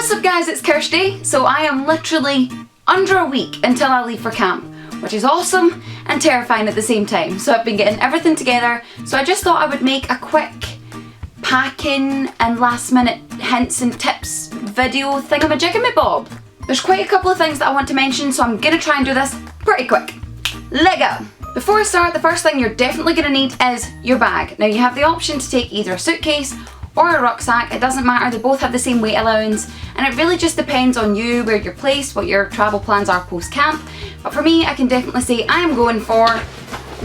What's up guys, it's Kirstie. So I am literally under a week until I leave for camp, which is awesome and terrifying at the same time. So I've been getting everything together, so I just thought I would make a quick packing and last minute hints and tips video thingamajigamabob. There's quite a couple of things that I want to mention, so I'm gonna try and do this pretty quick. Let go! Before I start, the first thing you're definitely gonna need is your bag. Now you have the option to take either a suitcase or a rucksack, it doesn't matter, they both have the same weight allowance, and it really just depends on you, where you're placed, what your travel plans are post camp. But for me, I can definitely say I am going for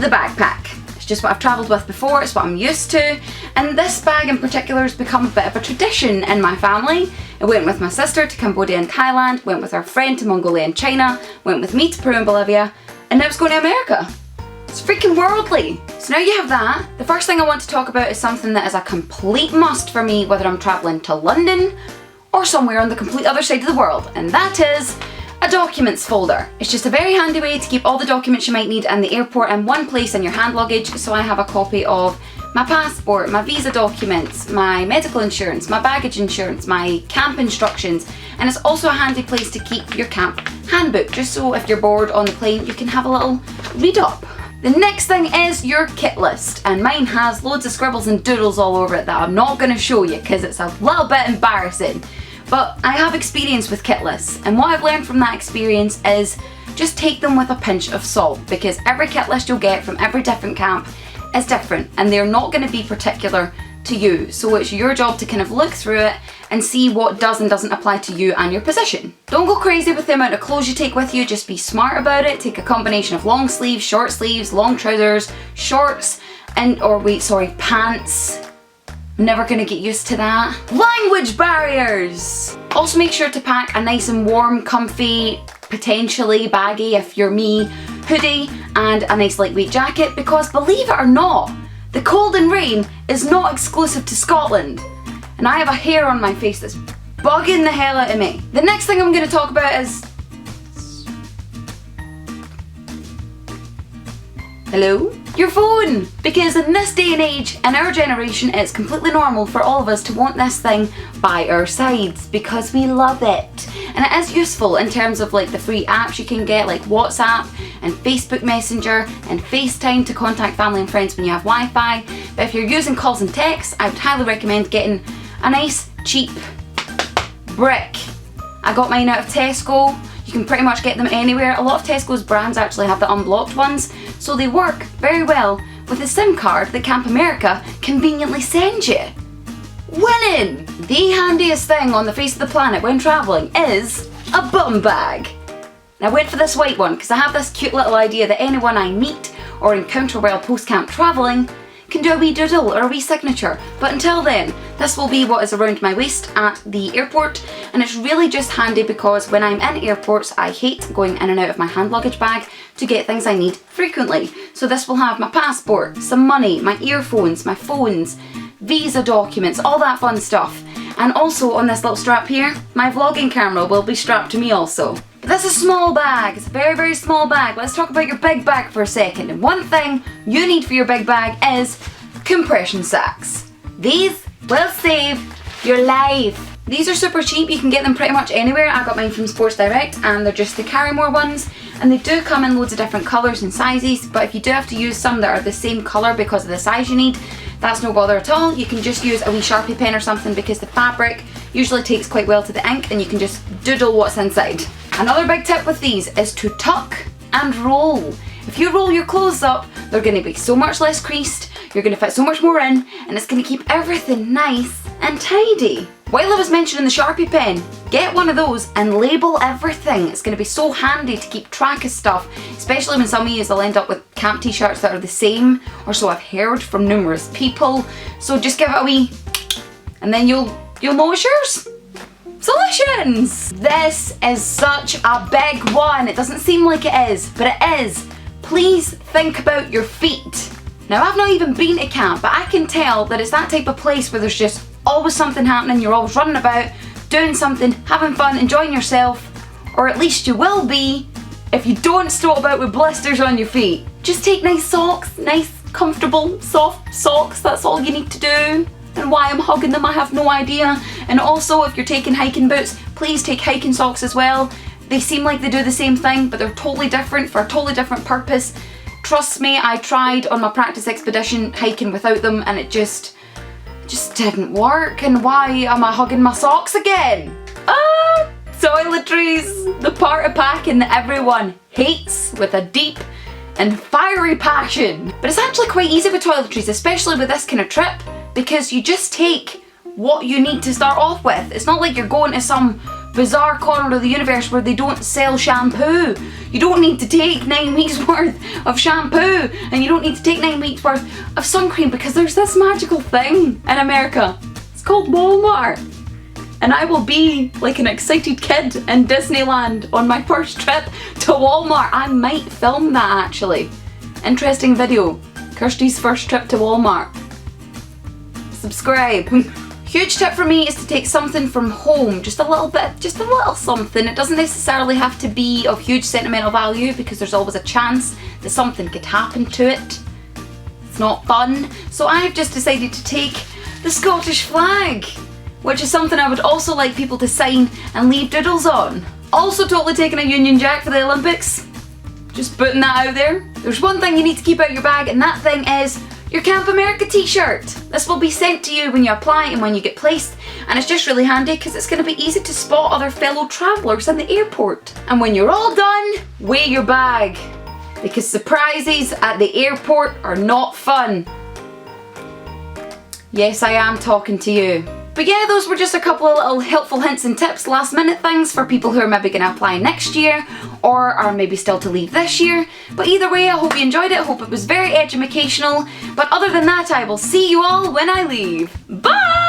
the backpack. It's just what I've travelled with before, it's what I'm used to, and this bag in particular has become a bit of a tradition in my family. It went with my sister to Cambodia and Thailand, went with our friend to Mongolia and China, went with me to Peru and Bolivia, and now it's going to America. It's freaking worldly. So now you have that. The first thing I want to talk about is something that is a complete must for me, whether I'm travelling to London or somewhere on the complete other side of the world, and that is a documents folder. It's just a very handy way to keep all the documents you might need in the airport in one place in your hand luggage. So I have a copy of my passport, my visa documents, my medical insurance, my baggage insurance, my camp instructions, and it's also a handy place to keep your camp handbook, just so if you're bored on the plane you can have a little read up. The next thing is your kit list, and mine has loads of scribbles and doodles all over it that I'm not going to show you because it's a little bit embarrassing. But I have experience with kit lists, and what I've learned from that experience is just take them with a pinch of salt, because every kit list you'll get from every different camp is different and they're not going to be particular to you. So it's your job to kind of look through it and see what does and doesn't apply to you and your position. Don't go crazy with the amount of clothes you take with you, just be smart about it. Take a combination of long sleeves, short sleeves, long trousers, shorts, and pants. Never gonna get used to that. Language barriers! Also make sure to pack a nice and warm, comfy, potentially baggy if you're me, hoodie and a nice lightweight jacket, because believe it or not, the cold and rain is not exclusive to Scotland. And I have a hair on my face that's bugging the hell out of me. The next thing I'm going to talk about is... Hello? Your phone! Because in this day and age, in our generation, it's completely normal for all of us to want this thing by our sides because we love it. And it is useful in terms of like the free apps you can get, like WhatsApp and Facebook Messenger and FaceTime to contact family and friends when you have Wi-Fi. But if you're using calls and texts, I would highly recommend getting a nice cheap brick. I got mine out of Tesco. You can pretty much get them anywhere. A lot of Tesco's brands actually have the unblocked ones, so they work very well with a SIM card that Camp America conveniently sends you. Winning! The handiest thing on the face of the planet when travelling is a bum bag. Now I went for this white one because I have this cute little idea that anyone I meet or encounter while post-camp travelling can do a wee doodle or a wee signature, but until then, this will be what is around my waist at the airport, and it's really just handy because when I'm in airports, I hate going in and out of my hand luggage bag to get things I need frequently. So this will have my passport, some money, my earphones, my phones, visa documents, all that fun stuff. And also on this little strap here, my vlogging camera will be strapped to me also. This is a small bag, it's a very, very small bag. Let's talk about your big bag for a second. And one thing you need for your big bag is compression sacks. These will save your life. These are super cheap, you can get them pretty much anywhere. I got mine from Sports Direct and they're just the Carrymore ones. And they do come in loads of different colours and sizes, but if you do have to use some that are the same colour because of the size you need, that's no bother at all. You can just use a wee Sharpie pen or something because the fabric usually takes quite well to the ink and you can just doodle what's inside. Another big tip with these is to tuck and roll. If you roll your clothes up, they're going to be so much less creased, you're going to fit so much more in, and it's going to keep everything nice and tidy. While I was mentioning the Sharpie pen, get one of those and label everything. It's going to be so handy to keep track of stuff, especially when some of you will end up with camp t-shirts that are the same, or so I've heard from numerous people. So just give it a wee, and then you'll know it's yours. Solutions! This is such a big one. It doesn't seem like it is, but it is. Please think about your feet. Now I've not even been to camp, but I can tell that it's that type of place where there's just always something happening, you're always running about, doing something, having fun, enjoying yourself, or at least you will be if you don't stot about with blisters on your feet. Just take nice socks, nice, comfortable, soft socks, that's all you need to do. and why I'm hugging them, I have no idea. And also, if you're taking hiking boots, please take hiking socks as well. They seem like they do the same thing, but they're totally different for a totally different purpose. Trust me, I tried on my practice expedition hiking without them and it just didn't work. And why am I hugging my socks again? Ah, toiletries, the part of packing that everyone hates with a deep and fiery passion. But it's actually quite easy with toiletries, especially with this kind of trip, because you just take what you need to start off with. It's not like you're going to some bizarre corner of the universe where they don't sell shampoo. You don't need to take 9 weeks worth of shampoo, and you don't need to take 9 weeks worth of sun cream, because there's this magical thing in America. It's called Walmart. And I will be like an excited kid in Disneyland on my first trip to Walmart. I might film that actually. Interesting video. Kirstie's first trip to Walmart. Subscribe. Huge tip for me is to take something from home, just a little bit, just a little something. It doesn't necessarily have to be of huge sentimental value, because there's always a chance that something could happen to it. It's not fun. So I've just decided to take the Scottish flag, which is something I would also like people to sign and leave doodles on. Also totally taking a Union Jack for the Olympics. Just putting that out there. There's one thing you need to keep out your bag, and that thing is your Camp America t-shirt. This will be sent to you when you apply and when you get placed, and it's just really handy because it's going to be easy to spot other fellow travellers in the airport. And when you're all done, weigh your bag, because surprises at the airport are not fun. Yes, I am talking to you. But yeah, those were just a couple of little helpful hints and tips, last minute things for people who are maybe going to apply next year or are maybe still to leave this year. But either way, I hope you enjoyed it. I hope it was very educational. But other than that, I will see you all when I leave. Bye!